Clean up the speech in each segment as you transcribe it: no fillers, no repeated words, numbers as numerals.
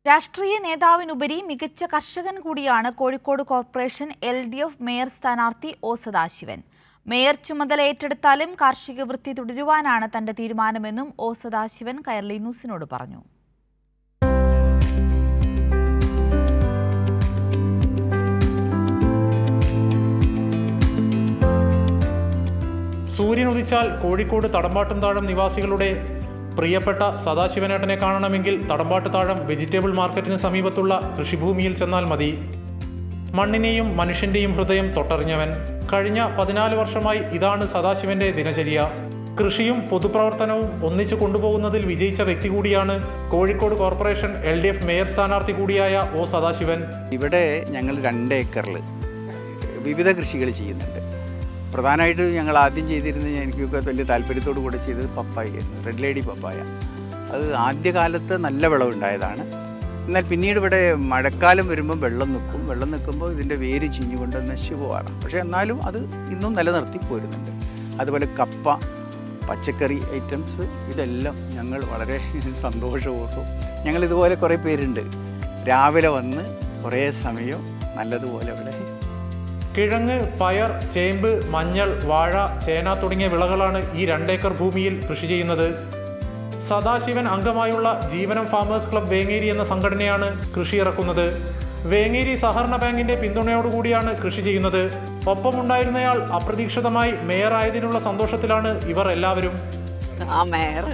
രാഷ്ട്രീയ നേതാവിനുപരി മികച്ച കർഷകൻ കൂടിയാണ് കോഴിക്കോട് കോർപ്പറേഷൻ LDF മേയർ സ്ഥാനാർത്ഥി ഒ സദാശിവൻ. മേയർ ചുമതല ഏറ്റെടുത്താലും കാർഷിക വൃത്തി തുടരുവാനാണ് തന്റെ തീരുമാനമെന്നും ഒ സദാശിവൻ കൈരളി ന്യൂസിനോട് പറഞ്ഞു. സൂര്യൻ ഉദിച്ചാൽ കോഴിക്കോട് തടമ്പാട്ടുംതാഴം നിവാസികളുടെ പ്രിയപ്പെട്ട സദാശിവനേട്ടനെ കാണണമെങ്കിൽ തടമ്പാട്ടുതാഴം വെജിറ്റബിൾ മാർക്കറ്റിന് സമീപത്തുള്ള കൃഷിഭൂമിയിൽ ചെന്നാൽ മതി. മണ്ണിനെയും മനുഷ്യന്റെയും ഹൃദയം തൊട്ടറിഞ്ഞവൻ. കഴിഞ്ഞ 14 വർഷമായി ഇതാണ് സദാശിവന്റെ ദിനചര്യ. കൃഷിയും പൊതുപ്രവർത്തനവും ഒന്നിച്ചു കൊണ്ടുപോകുന്നതിൽ വിജയിച്ച വ്യക്തി കൂടിയാണ് കോഴിക്കോട് കോർപ്പറേഷൻ LDF മേയർ സ്ഥാനാർത്ഥി കൂടിയായ ഒ സദാശിവൻ. ഇവിടെ ഞങ്ങൾ 2 ഏക്കറിൽ വിവിധ കൃഷികൾ ചെയ്യുന്നുണ്ട്. പ്രധാനമായിട്ട് ഞങ്ങൾ ആദ്യം ചെയ്തിരുന്നത്, എനിക്കൊക്കെ വലിയ താല്പര്യത്തോടു കൂടെ ചെയ്തത് പപ്പായായിരുന്നു, റെഡ് ലേഡി പപ്പായ. അത് ആദ്യകാലത്ത് നല്ല വിളവുണ്ടായതാണ്. എന്നാൽ പിന്നീട് ഇവിടെ മഴക്കാലം വരുമ്പോൾ വെള്ളം നിൽക്കുമ്പോൾ ഇതിൻ്റെ വേര് ചീഞ്ഞുകൊണ്ട് നശിച്ചു പോകാറാണ്. പക്ഷേ എന്നാലും അത് ഇന്നും നിലനിർത്തി പോരുന്നുണ്ട്. അതുപോലെ കപ്പ, പച്ചക്കറി ഐറ്റംസ്, ഇതെല്ലാം ഞങ്ങൾ വളരെ സന്തോഷപൂർവ്വം, ഞങ്ങളിതുപോലെ കുറേ പേരുണ്ട്, രാവിലെ വന്ന് കുറേ സമയം നല്ലതുപോലെ ഇവിടെ. കിഴങ്ങ്, പയർ, ചേമ്പ്, മഞ്ഞൾ, വാഴ, ചേന തുടങ്ങിയ വിളകളാണ് ഈ 2 ഏക്കർ ഭൂമിയിൽ കൃഷി ചെയ്യുന്നത്. സദാശിവൻ അംഗമായുള്ള ജീവനം ഫാമേഴ്സ് ക്ലബ് വേങ്ങേരി എന്ന സംഘടനയാണ് കൃഷി ഇറക്കുന്നത്. വേങ്ങേരി സഹകരണ ബാങ്കിന്റെ പിന്തുണയോടുകൂടിയാണ് കൃഷി ചെയ്യുന്നത്. ഒപ്പമുണ്ടായിരുന്നയാൾ അപ്രതീക്ഷിതമായി മേയർ ആയതിനുള്ള സന്തോഷത്തിലാണ് ഇവർ എല്ലാവരും. ആ മേയർ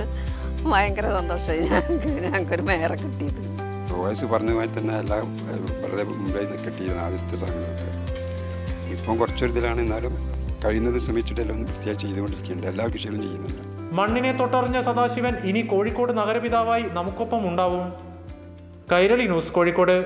ഭയങ്കര സന്തോഷമായി, ഞങ്ങൾക്കൊരു മേയറെ കിട്ടിയത്. വയസ്സ് പറഞ്ഞ മാതിരി തന്നെ എല്ലാം വളരെ മുമ്പേ കിട്ടിയിരുന്ന ആദ്യത്തെ സമയമൊക്കെ ഇപ്പം കുറച്ചൊരു ഇതിലാണ്. എന്നാലും കഴിയുന്നത് ശ്രമിച്ചിട്ടെല്ലാം വൃത്തിയായി ചെയ്തുകൊണ്ടിരിക്കുന്നുണ്ട്. എല്ലാ കൃഷികളും ചെയ്യുന്നുണ്ട്. മണ്ണിനെ തൊട്ടറിഞ്ഞ സദാശിവൻ ഇനി കോഴിക്കോട് നഗരപിതാവായി നമുക്കൊപ്പം ഉണ്ടാവും. കൈരളി ന്യൂസ്, കോഴിക്കോട്.